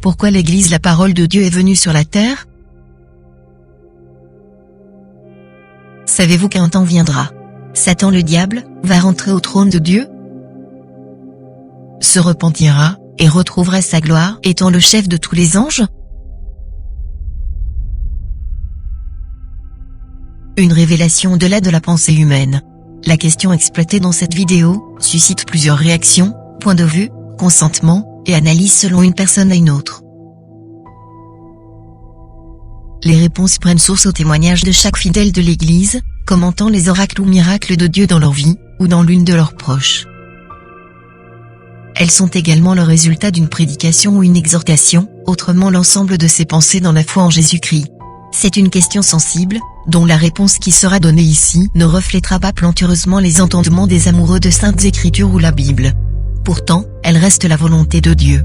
Pourquoi l'Église, la parole de Dieu, est venue sur la terre? Savez-vous qu'un temps viendra, Satan le diable va rentrer au trône de Dieu, se repentira, et retrouvera sa gloire, étant le chef de tous les anges? Une révélation au-delà de la pensée humaine. La question exploitée dans cette vidéo suscite plusieurs réactions, points de vue, consentement, et analyses selon une personne à une autre. Les réponses prennent source au témoignage de chaque fidèle de l'Église, commentant les oracles ou miracles de Dieu dans leur vie, ou dans l'une de leurs proches. Elles sont également le résultat d'une prédication ou une exhortation, autrement l'ensemble de ses pensées dans la foi en Jésus-Christ. C'est une question sensible, dont la réponse qui sera donnée ici ne reflètera pas plantureusement les entendements des amoureux de Saintes Écritures ou la Bible. Pourtant, elle reste la volonté de Dieu.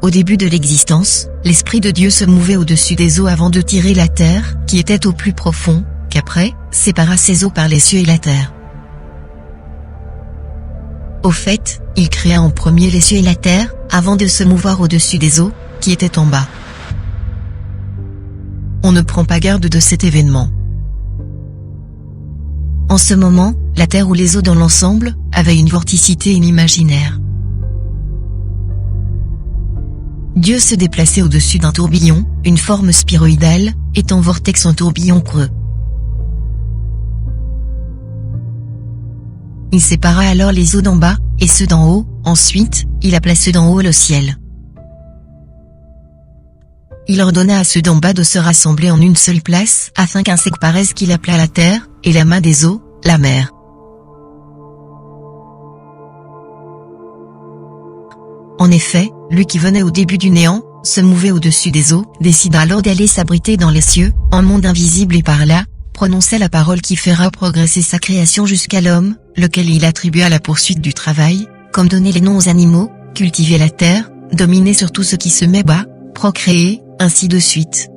Au début de l'existence, l'Esprit de Dieu se mouvait au-dessus des eaux avant de tirer la terre, qui était au plus profond, qu'après, sépara ces eaux par les cieux et la terre. Au fait, il créa en premier les cieux et la terre, avant de se mouvoir au-dessus des eaux, qui étaient en bas. On ne prend pas garde de cet événement. En ce moment, la terre ou les eaux dans l'ensemble, avaient une vorticité inimaginaire. Dieu se déplaçait au-dessus d'un tourbillon, une forme sphéroïdale, étant vortex en tourbillon creux. Il sépara alors les eaux d'en bas, et ceux d'en haut, ensuite, il appela ceux d'en haut le ciel. Il ordonna à ceux d'en bas de se rassembler en une seule place, afin qu'un sec paraisse qu'il appela la terre, et la main des eaux, la mer. En effet, lui qui venait au début du néant, se mouvait au-dessus des eaux, décida alors d'aller s'abriter dans les cieux, en monde invisible et par là, prononça la parole qui fera progresser sa création jusqu'à l'homme, lequel il attribua la poursuite du travail, comme donner les noms aux animaux, cultiver la terre, dominer sur tout ce qui se met bas, procréer, ainsi de suite.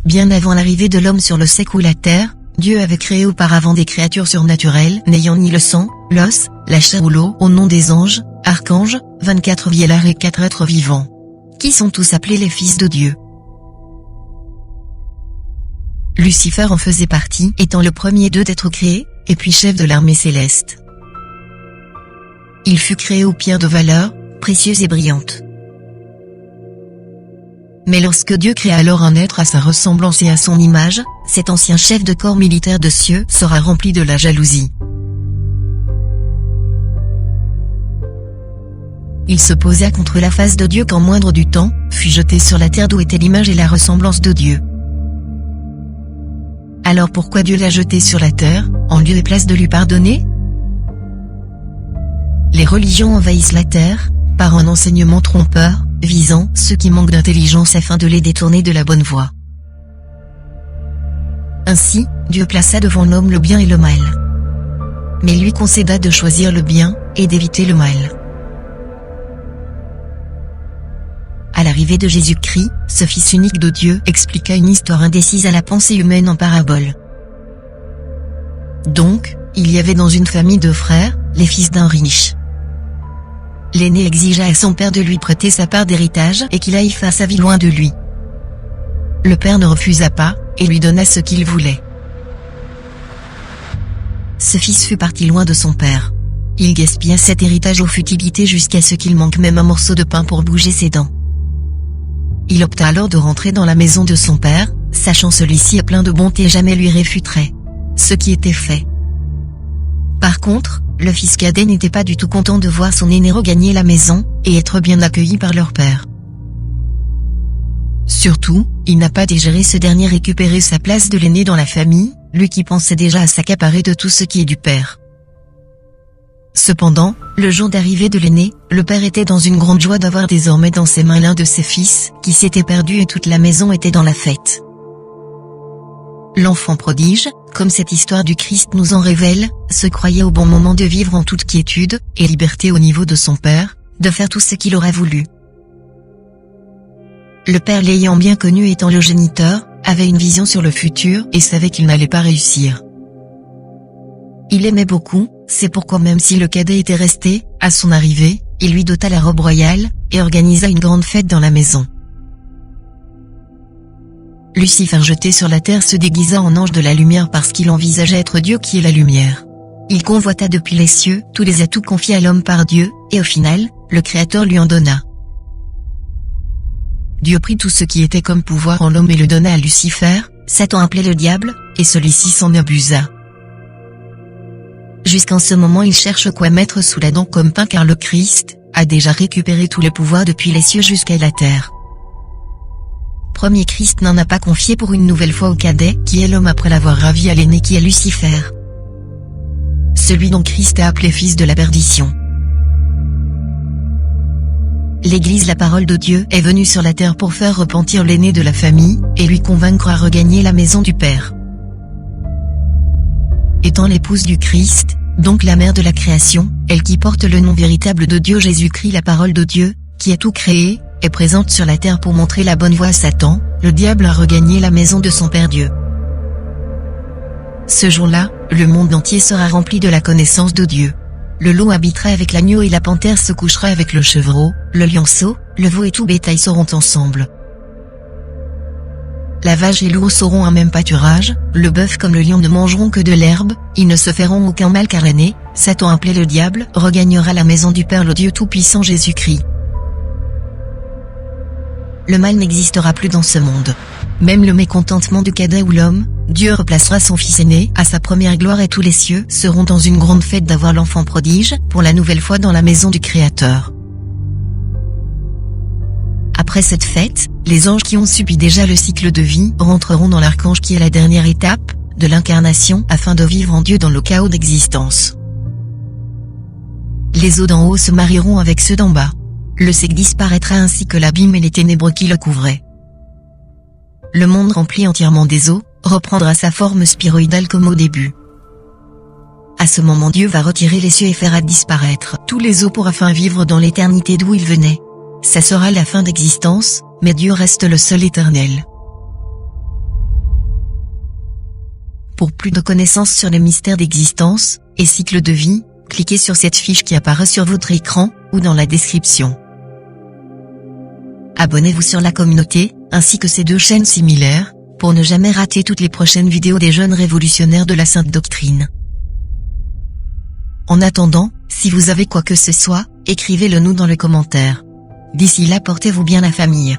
Bien avant l'arrivée de l'homme sur le sec ou la terre, Dieu avait créé auparavant des créatures surnaturelles n'ayant ni le sang, l'os, la chair ou l'eau au nom des anges, archanges, 24 vieillards et 4 êtres vivants, qui sont tous appelés les fils de Dieu. Lucifer en faisait partie, étant le premier d'eux d'être créé, et puis chef de l'armée céleste. Il fut créé aux pierres de valeur, précieuses et brillantes. Mais lorsque Dieu créa alors un être à sa ressemblance et à son image, cet ancien chef de corps militaire de cieux sera rempli de la jalousie. Il se posa contre la face de Dieu qu'en moindre du temps, fut jeté sur la terre d'où était l'image et la ressemblance de Dieu. Alors pourquoi Dieu l'a jeté sur la terre, en lieu et place de lui pardonner? Les religions envahissent la terre, par un enseignement trompeur, visant ceux qui manquent d'intelligence afin de les détourner de la bonne voie. Ainsi, Dieu plaça devant l'homme le bien et le mal. Mais lui concéda de choisir le bien, et d'éviter le mal. À l'arrivée de Jésus-Christ, ce Fils unique de Dieu expliqua une histoire indécise à la pensée humaine en parabole. Donc, il y avait dans une famille 2 frères, les fils d'un riche. L'aîné exigea à son père de lui prêter sa part d'héritage et qu'il aille faire sa vie loin de lui. Le père ne refusa pas, et lui donna ce qu'il voulait. Ce fils fut parti loin de son père. Il gaspilla cet héritage aux futilités jusqu'à ce qu'il manque même un morceau de pain pour bouger ses dents. Il opta alors de rentrer dans la maison de son père, sachant celui-ci plein de bonté jamais lui réfuterait. Ce qui était fait. Par contre, le fils cadet n'était pas du tout content de voir son aîné regagner la maison, et être bien accueilli par leur père. Surtout, il n'a pas digéré ce dernier récupérer sa place de l'aîné dans la famille, lui qui pensait déjà à s'accaparer de tout ce qui est du père. Cependant, le jour d'arrivée de l'aîné, le père était dans une grande joie d'avoir désormais dans ses mains l'un de ses fils, qui s'était perdu et toute la maison était dans la fête. L'enfant prodige, comme cette histoire du Christ nous en révèle, se croyait au bon moment de vivre en toute quiétude et liberté au niveau de son père, de faire tout ce qu'il aurait voulu. Le père l'ayant bien connu étant le géniteur, avait une vision sur le futur et savait qu'il n'allait pas réussir. Il aimait beaucoup, c'est pourquoi même si le cadet était resté, à son arrivée, il lui dota la robe royale, et organisa une grande fête dans la maison. Lucifer jeté sur la terre se déguisa en ange de la lumière parce qu'il envisageait être Dieu qui est la lumière. Il convoita depuis les cieux tous les atouts confiés à l'homme par Dieu, et au final, le Créateur lui en donna. Dieu prit tout ce qui était comme pouvoir en l'homme et le donna à Lucifer, Satan appelé le diable, et celui-ci s'en abusa. Jusqu'en ce moment il cherche quoi mettre sous la dent comme pain car le Christ a déjà récupéré tous les pouvoirs depuis les cieux jusqu'à la terre. Premier Christ n'en a pas confié pour une nouvelle fois au cadet qui est l'homme après l'avoir ravi à l'aîné qui est Lucifer. Celui dont Christ a appelé fils de la perdition. L'Église, la parole de Dieu, est venue sur la terre pour faire repentir l'aîné de la famille, et lui convaincre à regagner la maison du Père. Étant l'épouse du Christ, donc la mère de la création, elle qui porte le nom véritable de Dieu Jésus-Christ, la parole de Dieu, qui a tout créé, est présente sur la terre pour montrer la bonne voie à Satan, le diable a regagné la maison de son Père Dieu. Ce jour-là, le monde entier sera rempli de la connaissance de Dieu. Le loup habitera avec l'agneau et la panthère se couchera avec le chevreau, le lionceau, le veau et tout bétail seront ensemble. La vache et l'ours auront un même pâturage, le bœuf comme le lion ne mangeront que de l'herbe, ils ne se feront aucun mal car l'aîné, Satan appelé le diable, regagnera la maison du Père le Dieu Tout-Puissant Jésus-Christ. Le mal n'existera plus dans ce monde. Même le mécontentement du cadet ou l'homme, Dieu replacera son fils aîné à sa première gloire et tous les cieux seront dans une grande fête d'avoir l'enfant prodige, pour la nouvelle fois dans la maison du Créateur. Après cette fête, les anges qui ont subi déjà le cycle de vie rentreront dans l'archange qui est la dernière étape de l'incarnation afin de vivre en Dieu dans le chaos d'existence. Les eaux d'en haut se marieront avec ceux d'en bas. Le sec disparaîtra ainsi que l'abîme et les ténébreux qui le couvraient. Le monde rempli entièrement des eaux reprendra sa forme sphéroïdale comme au début. À ce moment Dieu va retirer les cieux et fera disparaître tous les eaux pour afin vivre dans l'éternité d'où il venait. Ça sera la fin d'existence, mais Dieu reste le seul éternel. Pour plus de connaissances sur les mystères d'existence et cycle de vie, cliquez sur cette fiche qui apparaît sur votre écran ou dans la description. Abonnez-vous sur la communauté, ainsi que ces deux chaînes similaires, pour ne jamais rater toutes les prochaines vidéos des jeunes révolutionnaires de la Sainte Doctrine. En attendant, si vous avez quoi que ce soit, écrivez-le nous dans les commentaires. D'ici là portez-vous bien la famille.